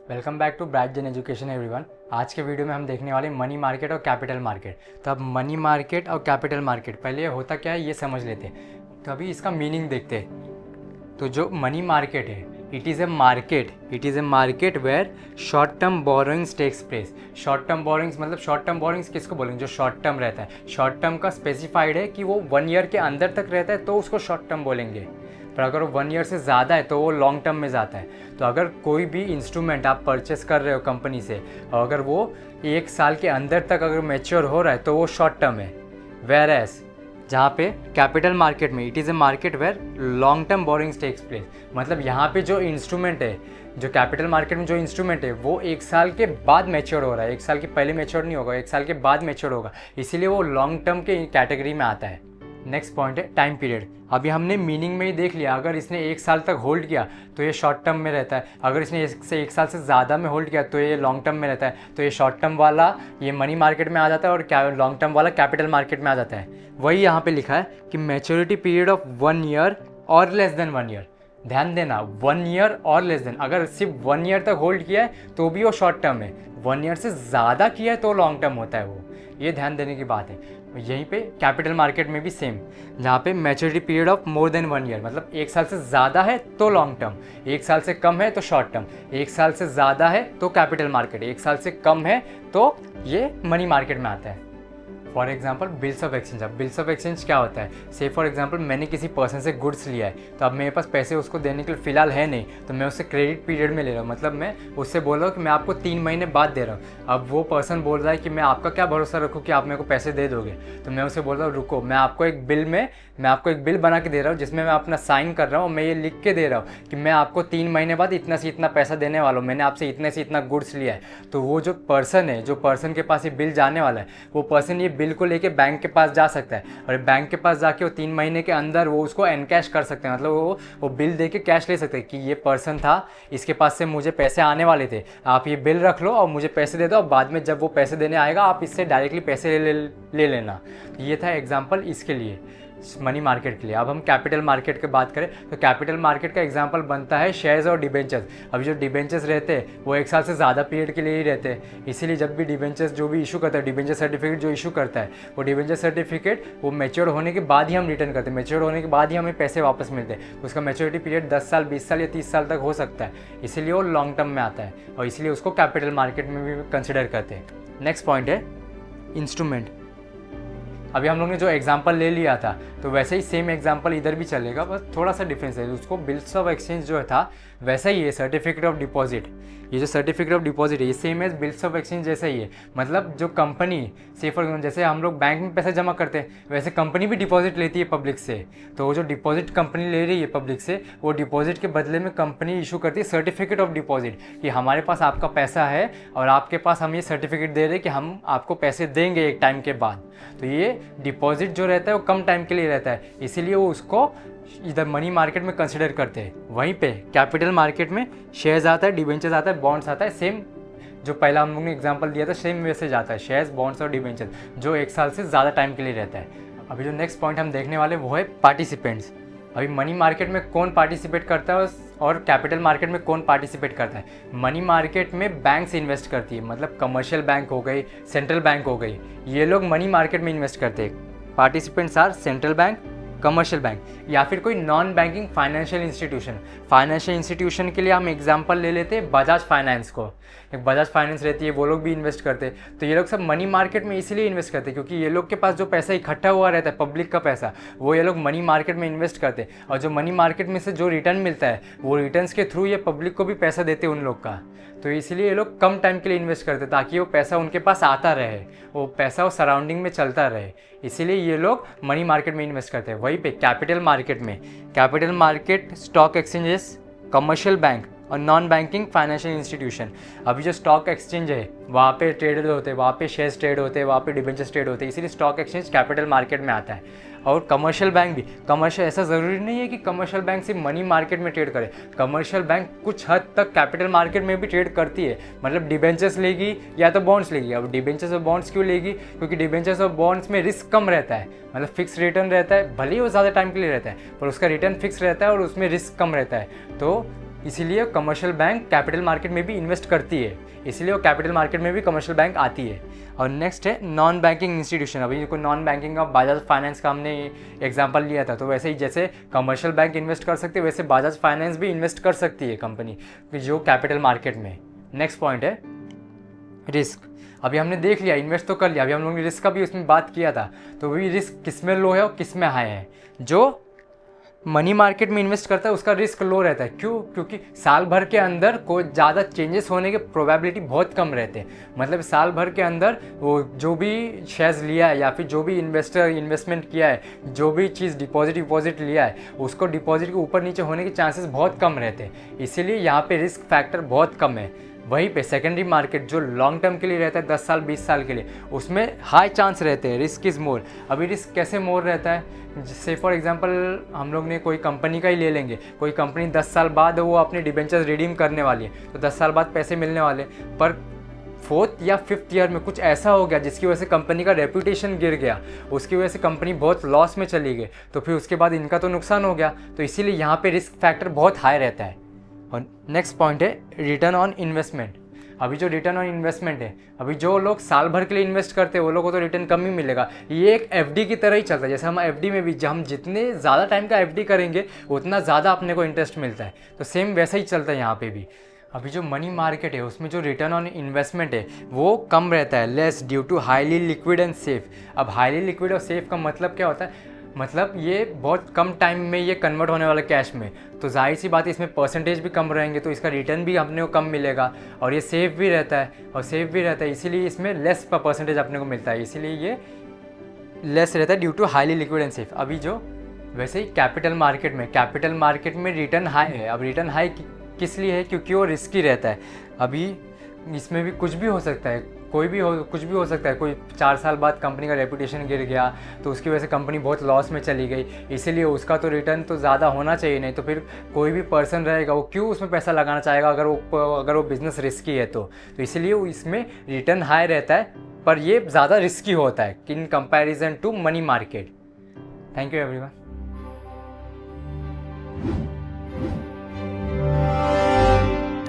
Welcome back to Bright Gen Education everyone. आज के video में हम देखने वाले मनी मार्केट और कैपिटल मार्केट। तो अब मनी मार्केट और कैपिटल मार्केट पहले होता क्या है ये समझ लेते हैं, तो अभी इसका मीनिंग देखते हैं। तो जो मनी मार्केट है, it is a market where short term borrowings takes place. Short term borrowings मतलब शॉर्ट टर्म बोरोइंग्स किसको बोलेंगे? जो शॉर्ट टर्म रहता है। शॉर्ट टर्म का स्पेसिफाइड है कि वो 1 ईयर के अंदर तक रहता है तो उसको शॉर्ट टर्म बोलेंगे, पर अगर वो 1 ईयर से ज़्यादा है तो वो लॉन्ग टर्म में जाता है। तो अगर कोई भी इंस्ट्रूमेंट आप परचेस कर रहे हो कंपनी से और अगर वो 1 साल के अंदर तक अगर मैच्योर हो रहा है तो वो शॉर्ट टर्म है। वेयर एज जहाँ पे कैपिटल मार्केट में it is a market where long term borrowings takes place, मतलब यहाँ पे जो इंस्ट्रूमेंट है, जो कैपिटल मार्केट में जो इंस्ट्रूमेंट है वो 1 साल के बाद मैच्योर हो रहा है। 1 साल के पहले मैच्योर नहीं होगा, 1 साल के बाद मैच्योर होगा, इसीलिए वो लॉन्ग टर्म के कैटेगरी में आता है। नेक्स्ट पॉइंट है टाइम पीरियड। अभी हमने मीनिंग में ही देख लिया, अगर इसने 1 साल तक होल्ड किया तो ये शॉर्ट टर्म में रहता है, अगर इसने 1 साल से ज़्यादा में होल्ड किया तो ये लॉन्ग टर्म में रहता है। तो ये शॉर्ट टर्म वाला ये मनी मार्केट में आ जाता है और लॉन्ग टर्म वाला कैपिटल मार्केट में आ जाता है। वही यहाँ पे लिखा है कि मैच्योरिटी पीरियड ऑफ 1 ईयर और लेस देन 1 ईयर। ध्यान देना, 1 ईयर और लेस देन, अगर सिर्फ 1 ईयर तक होल्ड किया है तो भी वो शॉर्ट टर्म है, 1 ईयर से ज़्यादा किया है तो लॉन्ग टर्म होता है वो। ये ध्यान देने की बात है। यहीं पे कैपिटल मार्केट में भी सेम, जहाँ पे maturity period of more than 1 year, मतलब 1 साल से ज़्यादा है तो लॉन्ग टर्म, 1 साल से कम है तो शॉर्ट टर्म, 1 साल से ज़्यादा है तो कैपिटल मार्केट, 1 साल से कम है तो ये मनी मार्केट में आता है। For example bills of exchange. अब बिल्स ऑफ एक्सचेंज क्या होता है? से फॉर एग्जाम्पल मैंने किसी पर्सन से गुड्स लिया है, तो अब मेरे पास पैसे उसको देने के लिए फ़िलहाल है नहीं, तो मैं उससे क्रेडिट पीरियड में ले रहा हूँ, मतलब मैं उससे बोल रहा हूँ कि मैं आपको 3 महीने बाद दे रहा हूँ। अब वो पर्सन बोल रहा है कि मैं आपका क्या भरोसा रखूँ कि आप मेरे को पैसे दे दोगे, तो मैं उसे बोल रहा हूँ रुको, मैं आपको एक बिल बना के दे रहा हूँ जिसमें मैं अपना साइन कर रहा हूँ, मैं ये लिख के दे रहा हूँ कि मैं आपको 3 महीने बाद इतना से इतना पैसा देने वाला हूँ, मैंने आपसे इतने से इतना गुड्स लिया है। तो वो जो पर्सन है, जो पर्सन के पास ये बिल जाने वाला है, वो पर्सन ये बिल को लेके बैंक के पास जा सकता है और बैंक के पास जाके वो 3 महीने के अंदर वो उसको एनकैश कर सकते हैं, मतलब वो बिल दे के कैश ले सकते हैं कि ये पर्सन था, इसके पास से मुझे पैसे आने वाले थे, आप ये बिल रख लो और मुझे पैसे दे दो, और बाद में जब वो पैसे देने आएगा आप इससे डायरेक्टली पैसे ले लेना। तो ये था एग्जाम्पल इसके लिए, मनी मार्केट के लिए। अब हम कैपिटल मार्केट की बात करें तो कैपिटल मार्केट का एग्जांपल बनता है शेयर्स और डिबेंचर्स। अभी जो डिबेंचर्स रहते हैं वो 1 साल से ज़्यादा पीरियड के लिए ही रहते हैं, इसीलिए जब भी डिबेंचर्स जो भी इशू करता है, डिबेंचर सर्टिफिकेट जो इशू करता है, वो डिबेंचर सर्टिफिकेट वो मैच्योर होने के बाद ही हम रिटर्न करते हैं, मैच्योर होने के बाद ही हमें पैसे वापस मिलते हैं। उसका मैच्योरिटी पीरियड 10 साल, 20 साल या 30 साल तक हो सकता है, इसीलिए वो लॉन्ग टर्म में आता है और इसलिए उसको कैपिटल मार्केट में भी कंसिडर करते हैं। नेक्स्ट पॉइंट है इंस्ट्रूमेंट। अभी हम लोग ने जो एग्जांपल ले लिया था तो वैसे ही सेम एग्जांपल इधर भी चलेगा, बस थोड़ा सा डिफरेंस है। उसको बिल्स ऑफ एक्सचेंज जो था वैसा ही है सर्टिफिकेट ऑफ डिपॉजिट। ये जो सर्टिफिकेट ऑफ डिपॉजिट है ये same as bills of exchange जैसा ही है, मतलब जो कंपनी से फॉर एग्जाम्पल जैसे हम लोग बैंक में पैसा जमा करते हैं वैसे कंपनी भी डिपॉजिट लेती है पब्लिक से। तो वो जो डिपॉजिट कंपनी ले रही है पब्लिक से, वो डिपॉजिट के बदले में कंपनी इशू करती है सर्टिफिकेट ऑफ डिपॉजिट कि हमारे पास आपका पैसा है और आपके पास हम ये सर्टिफिकेट दे रहे हैं कि हम आपको पैसे देंगे एक टाइम के बाद। तो ये डिपॉजिट जो रहता है वो कम टाइम के लिए रहता है, इसीलिए वो उसको इधर मनी मार्केट में कंसिडर करते हैं। वहीं पे कैपिटल मार्केट में शेयर्स आता है, डिबेंचर्स आता है, बॉन्ड्स आता है, सेम जो पहला हम लोग ने एग्जांपल दिया था सेम वैसे जाता है, शेयर्स, बॉन्ड्स और डिबेंचर्स जो 1 साल से ज़्यादा टाइम के लिए रहता है। अभी जो नेक्स्ट पॉइंट हम देखने वाले वो है पार्टिसिपेंट्स। अभी मनी मार्केट में कौन पार्टिसिपेट करता है और कैपिटल मार्केट में कौन पार्टिसिपेट करता है? मनी मार्केट में बैंक्स इन्वेस्ट करती है, मतलब कमर्शियल बैंक हो गई, सेंट्रल बैंक हो गई, ये लोग मनी मार्केट में इन्वेस्ट करते हैं। Participants are central bank, commercial bank या फिर कोई non banking financial institution. Financial institution के लिए हम एग्जांपल ले लेते हैं बजाज फाइनेंस को। एक बजाज फाइनेंस रहती है, वो लोग भी इन्वेस्ट करते हैं। तो ये लोग सब मनी मार्केट में इसीलिए इन्वेस्ट करते हैं क्योंकि ये लोग के पास जो पैसा इकट्ठा हुआ रहता है पब्लिक का पैसा, वो ये लोग मनी मार्केट में इन्वेस्ट करते हैं और जो मनी मार्केट में से जो रिटर्न मिलता है वो रिटर्न्स के थ्रू ये पब्लिक को भी पैसा देते हैं उन लोग का। तो इसलिए ये लोग कम टाइम के लिए इन्वेस्ट करते हैं ताकि वो पैसा उनके पास आता रहे, वो पैसा वो सराउंडिंग में चलता रहे, इसीलिए ये लोग मनी मार्केट में इन्वेस्ट करते हैं। वहीं पे capital market stock exchanges, commercial bank और नॉन बैंकिंग फाइनेंशियल इंस्टीट्यूशन। अभी जो स्टॉक एक्सचेंज है वहाँ पे ट्रेड होते हैं, वहाँ पे शेयर्स ट्रेड होते हैं, वहाँ पे डिबेंचर्स ट्रेड होते हैं, इसीलिए स्टॉक एक्सचेंज कैपिटल मार्केट में आता है। और कमर्शियल बैंक भी, कमर्शियल ऐसा ज़रूरी नहीं है कि कमर्शियल बैंक सिर्फ मनी मार्केट में ट्रेड करे, कमर्शियल बैंक कुछ हद तक कैपिटल मार्केट में भी ट्रेड करती है। मतलब डिबेंचर्स लेगी या तो बॉन्ड्स लेगी। अब डिबेंचर्स और बॉन्ड्स क्यों लेगी? क्योंकि डिबेंचर्स और बॉन्ड्स में रिस्क कम रहता है, मतलब फिक्स रिटर्न रहता है, भले ही वो ज़्यादा टाइम के लिए रहता है पर उसका रिटर्न फिक्स रहता है और उसमें रिस्क कम रहता है। तो इसीलिए कमर्शियल बैंक कैपिटल मार्केट में भी इन्वेस्ट करती है, इसीलिए वो कैपिटल मार्केट में भी कमर्शियल बैंक आती है। और नेक्स्ट है नॉन बैंकिंग इंस्टीट्यूशन। अभी कोई नॉन बैंकिंग का बजाज फाइनेंस का हमने एग्जांपल लिया था, तो वैसे ही जैसे कमर्शियल बैंक इन्वेस्ट कर सकते हैं वैसे बजाज फाइनेंस भी इन्वेस्ट कर सकती है कंपनी जो कैपिटल मार्केट में। नेक्स्ट पॉइंट है रिस्क। अभी हमने देख लिया, इन्वेस्ट तो कर लिया, अभी हम लोगों ने रिस्क का भी उसमें बात किया था। तो वही रिस्क किस में लो है और किस में हाई है। जो मनी मार्केट में इन्वेस्ट करता है उसका रिस्क लो रहता है। क्यों? क्योंकि साल भर के अंदर कोई ज़्यादा चेंजेस होने के प्रोबेबिलिटी बहुत कम रहते हैं। मतलब साल भर के अंदर वो जो भी शेयर्स लिया है या फिर जो भी इन्वेस्टमेंट किया है, जो भी चीज़ डिपॉजिट लिया है, उसको डिपॉजिट के ऊपर नीचे होने के चांसेस बहुत कम रहते हैं। इसीलिए यहाँ पे रिस्क फैक्टर बहुत कम है। वहीं पे सेकेंडरी मार्केट जो लॉन्ग टर्म के लिए रहता है 10 साल 20 साल के लिए, उसमें हाई चांस रहते हैं, रिस्क इज़ मोर। अभी रिस्क कैसे मोर रहता है? जैसे फॉर एग्जांपल हम लोग ने कोई कंपनी का ही ले लेंगे, कोई कंपनी 10 साल बाद वो अपने डिबेंचर्स रिडीम करने वाली है, तो 10 साल बाद पैसे मिलने वाले, पर 4th या 5th ईयर में कुछ ऐसा हो गया जिसकी वजह से कंपनी का रेपुटेशन गिर गया, उसकी वजह से कंपनी बहुत लॉस में चली गई, तो फिर उसके बाद इनका तो नुकसान हो गया। तो इसीलिए यहाँ पे रिस्क फैक्टर बहुत हाई रहता है। और नेक्स्ट पॉइंट है रिटर्न ऑन इन्वेस्टमेंट। अभी जो रिटर्न ऑन इन्वेस्टमेंट है, अभी जो लोग साल भर के लिए इन्वेस्ट करते हैं वो लोगों को तो रिटर्न कम ही मिलेगा। ये एक एफडी की तरह ही चलता है। जैसे हम एफडी में भी हम जितने ज़्यादा टाइम का एफडी करेंगे उतना ज़्यादा अपने को इंटरेस्ट मिलता है, तो सेम वैसा ही चलता है यहाँ पे भी। अभी जो मनी मार्केट है उसमें जो रिटर्न ऑन इन्वेस्टमेंट है वो कम रहता है, less due to highly liquid and safe. अब हाईली लिक्विड और सेफ का मतलब क्या होता है? मतलब ये बहुत कम टाइम में ये कन्वर्ट होने वाला कैश में, तो जाहिर सी बात है इसमें परसेंटेज भी कम रहेंगे, तो इसका रिटर्न भी अपने को कम मिलेगा। और ये सेफ भी रहता है, इसीलिए इसमें लेस परसेंटेज अपने को मिलता है, इसीलिए ये लेस रहता है due to highly liquid and safe. अभी जो वैसे ही कैपिटल मार्केट में रिटर्न हाई है। अब रिटर्न हाई किस लिए है? क्योंकि वो रिस्की रहता है। अभी इसमें भी कुछ भी हो सकता है, कुछ भी हो सकता है। कोई 4 साल बाद कंपनी का रेपुटेशन गिर गया तो उसकी वजह से कंपनी बहुत लॉस में चली गई, इसीलिए उसका तो रिटर्न तो ज़्यादा होना चाहिए। नहीं तो फिर कोई भी पर्सन रहेगा वो क्यों उसमें पैसा लगाना चाहेगा अगर वो बिज़नेस रिस्की है तो इसलिए इसमें रिटर्न हाई रहता है, पर ये ज़्यादा रिस्की होता है in comparison to money market. Thank you everyone.